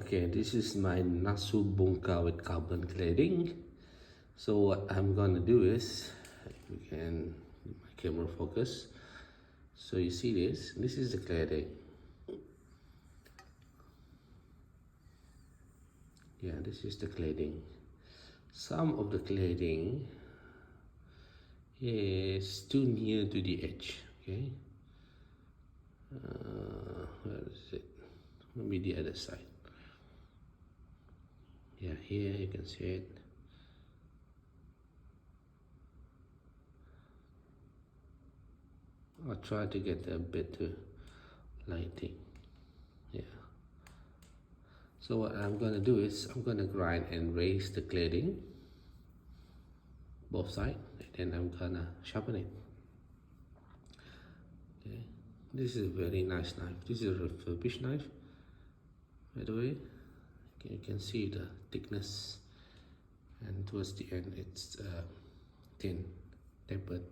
Okay, this is my Nasu Bunka with carbon cladding. So what I'm gonna do is, you can my camera focus. So you see this is the cladding. Yeah, this is the cladding. Some of the cladding is too near to the edge. Okay, where is it? Maybe the other side. Yeah, here you can see it. I'll try to get a better lighting. Yeah. So what I'm gonna do is I'm gonna grind and raise the cladding both sides, and then I'm gonna sharpen it. Okay. This is a very nice knife. This is a refurbished knife, by the way. Okay, you can see the thickness, and towards the end it's thin, tapered.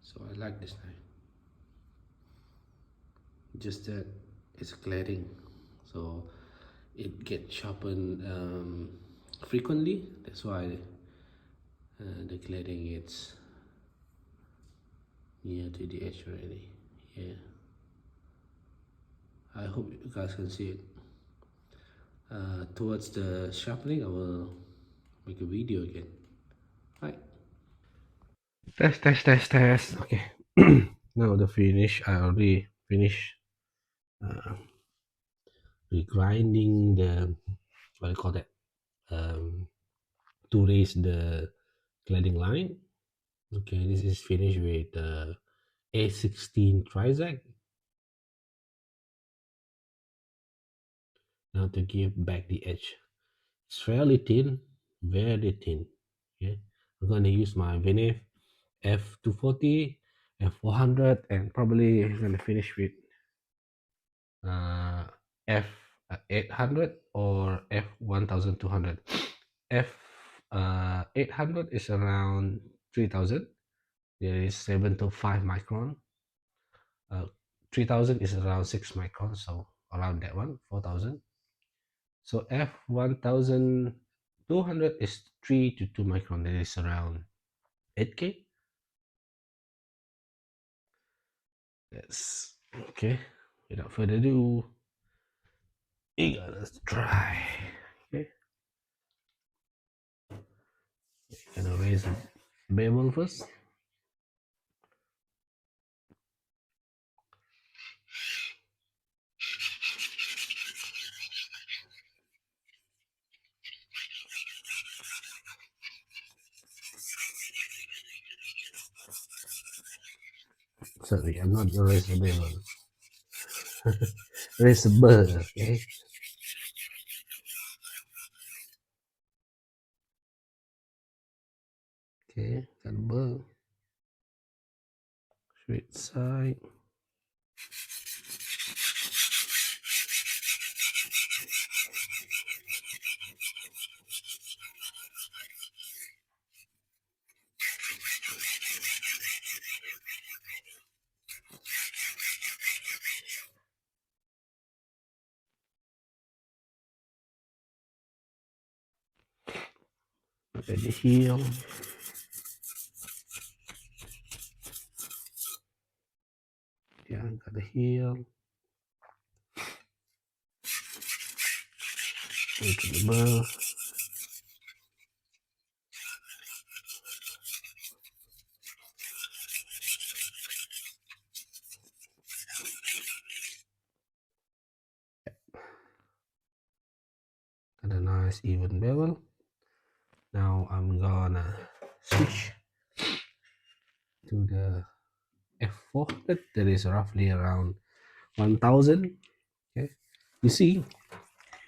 So I like this knife. Just that it's cladding, so it gets sharpened frequently. That's why the cladding it's near to the edge already. Yeah, I hope you guys can see it. Towards the sharpening, I will make a video again. Right. Test. Okay. Now the finish. I already finished regrinding the, what do you call that? To raise the cladding line. Okay, this is finished with A16 Trizac. Now to give back the edge. It's fairly thin, very thin. Okay, I'm gonna use my Venev F240, F400, and probably I'm gonna finish with F800 or F1200. F800 is around 3000. There is 7 to 5 micron. 3000 is around 6 micron, so around that one, 4000. So F1200 is 3 to 2 micron, that is around 8K. Yes. Okay, without further ado, we gotta try. Okay, gonna raise the bevel first. Sorry, I'm not gonna raise the bevel. Raise the burr, okay? Okay, got the burr. Straight side. Look at the heel. Yeah, got the heel. Into the burr. Got a nice even bevel. Now I'm gonna switch to the F400. That is roughly around 1000. Okay, you see,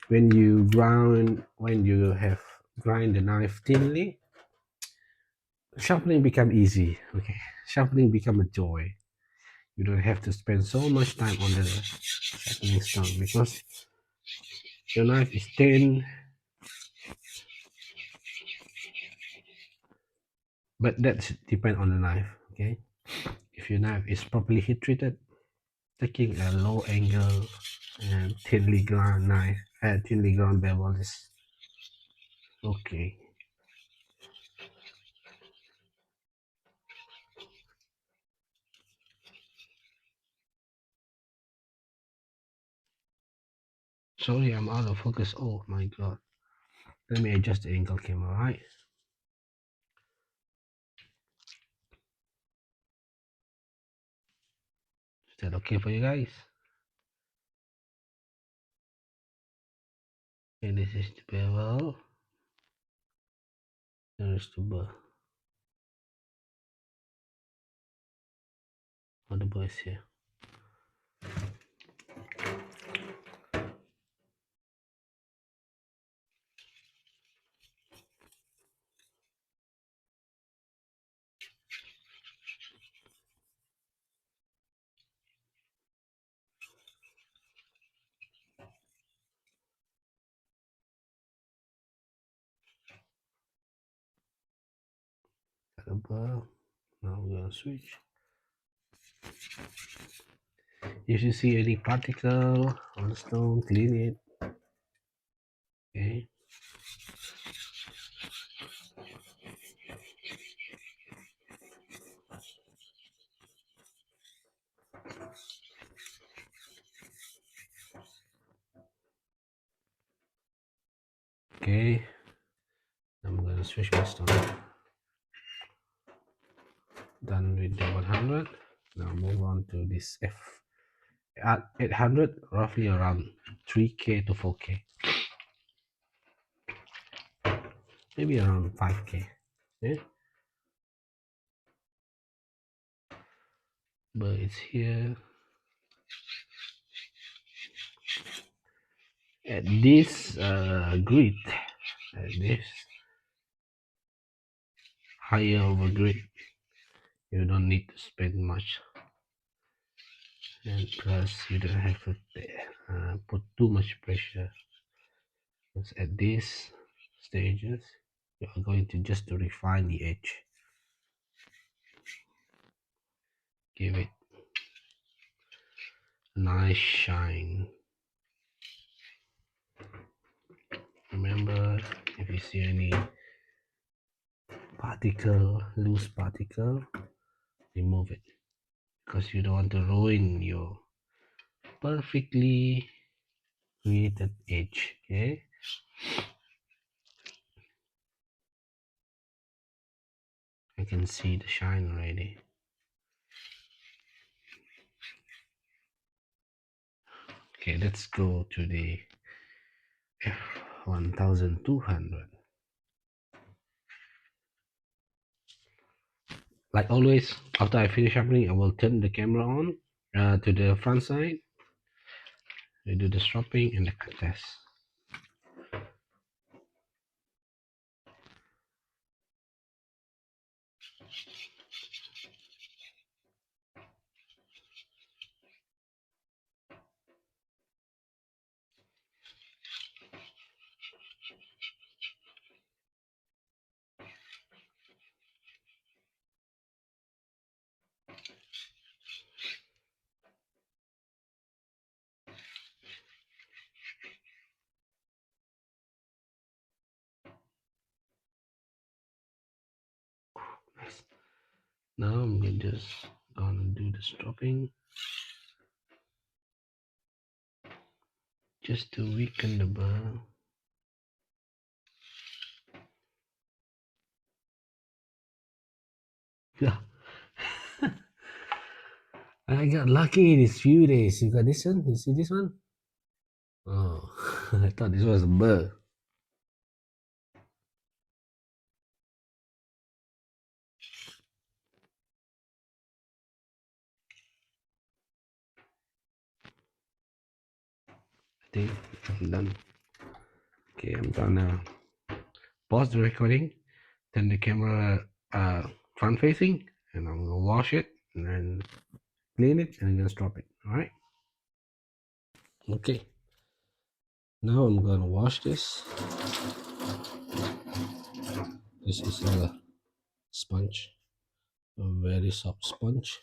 when you grind the knife thinly, sharpening become easy. Okay, sharpening become a joy. You don't have to spend so much time on the sharpening stone because your knife is thin, but that depends on the knife. Okay, if your knife is properly heat treated, taking a low angle and thinly ground knife thinly ground bevel is okay. Sorry, I'm out of focus. Oh my god. Let me adjust the angle camera, right? Is that okay for you guys? And this is the bevel. There's the bar. Oh, the bar is here. The bar. Now we're gonna switch. If you see any particle on the stone, clean it. Okay. Okay. I'm gonna switch my stone. Done with the 100. Now move on to this F at 800, roughly around 3k to 4k, maybe around 5k. Okay. But it's here at this grid, at this higher over grid. You don't need to spend much, and plus you don't have to put too much pressure. Because at these stages, you are going to just to refine the edge, give it a nice shine. Remember, if you see any particle, loose particle, remove it, because you don't want to ruin your perfectly created edge. Okay. I can see the shine already. Okay, let's go to the F1200. Like always, after I finish sharpening, I will turn the camera on to the front side. We do the stropping and the cut test. Nice. Now I'm just gonna do the stropping, just to weaken the burr. Yeah. I got lucky these few days. You got this one? You see this one? Oh, I thought this was a burr. I think I'm done. Okay, I'm gonna pause the recording, turn the camera front facing, and I'm gonna wash it and then clean it and I'm gonna strop it. All right. Okay. Now I'm gonna wash this. This is a sponge, a very soft sponge.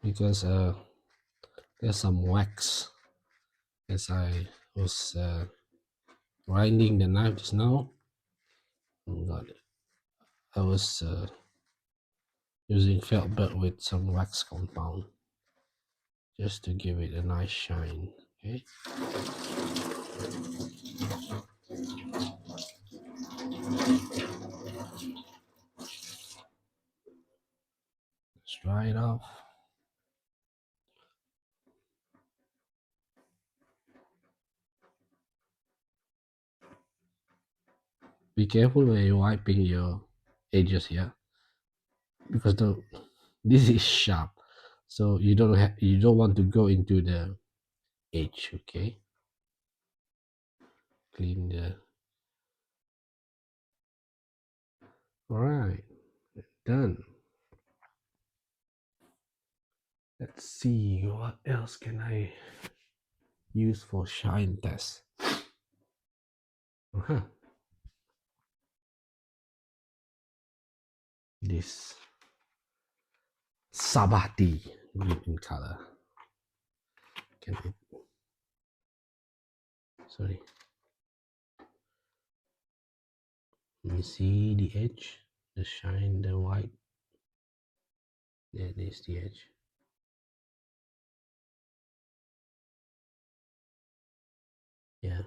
because there's some wax as I was grinding the knife just now. I was using felt belt with some wax compound just to give it a nice shine. Okay. Let's dry it off. Be careful when you're wiping your edges here, because this is sharp, so you don't want to go into the edge. Okay. Clean the. All right, done. Let's see what else can I use for shine test. This Sabati green in color. Sorry. Let me see the edge, the shine, the white. There is the edge. Yeah.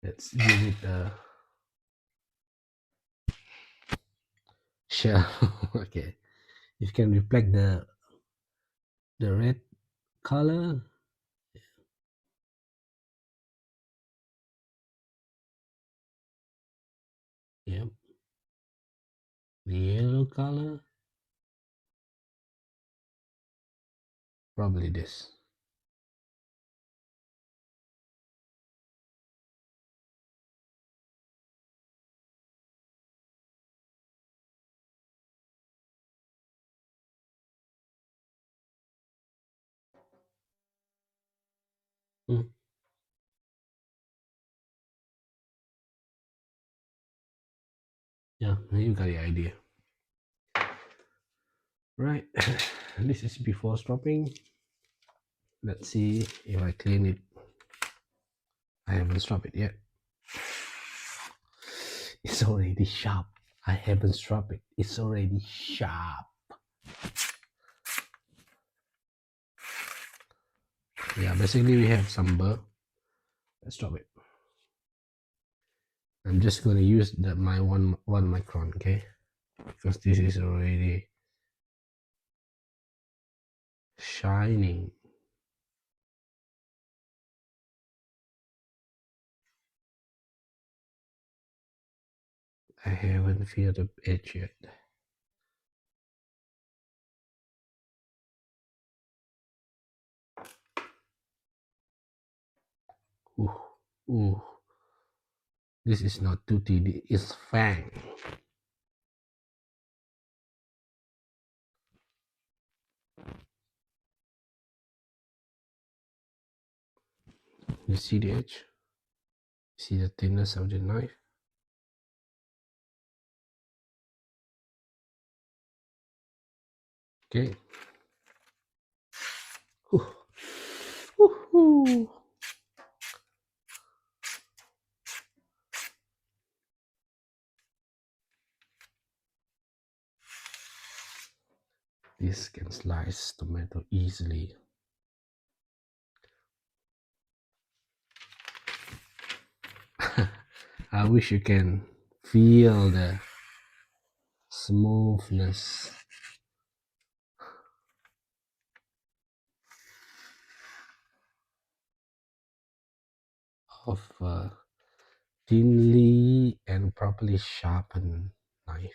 Let's give it a shell. Okay. You can reflect the red color. Yep. The yellow color. Probably this. Yeah, you got the idea. Right. This is before stropping. Let's see if I clean it. I haven't stropped it yet. It's already sharp. I haven't stropped it. It's already sharp. Yeah, basically we have some burr. Let's drop it. I'm just going to use my one micron, okay? Because this is already shining. I haven't feel the edge yet. Ooh, ooh. This is not tutti, it's fang. You see the edge? See the thinness of the knife? Okay. Ooh. Ooh. This can slice tomato easily. I wish you can feel the smoothness of a thinly and properly sharpened knife.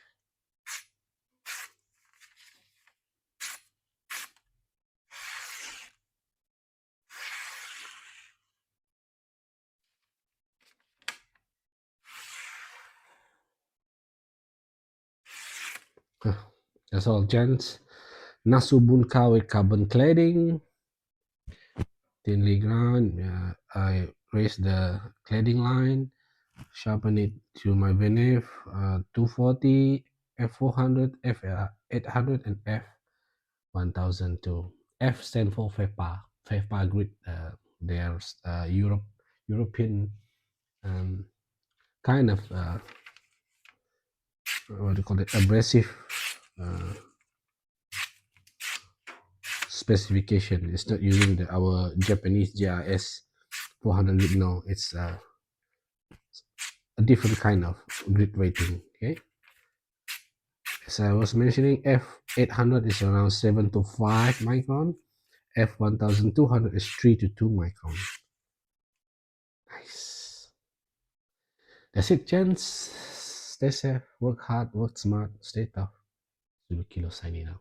That's all, gents. Nasu Bunka with carbon cladding. Thinly ground. I raised the cladding line. Sharpen it to my Venev 240, F400, F800 and F1002. F stand for FEPA grid. There's European kind of what do you call it, abrasive uh, specification. It's not using our Japanese GRS 400 grit. No, it's a different kind of grit rating. Okay, as I was mentioning, F800 is around 7 to 5 micron. F1200 is 3 to 2 micron. Nice. That's it, gents. Stay safe, work hard, work smart, stay tough. Kilo signing out.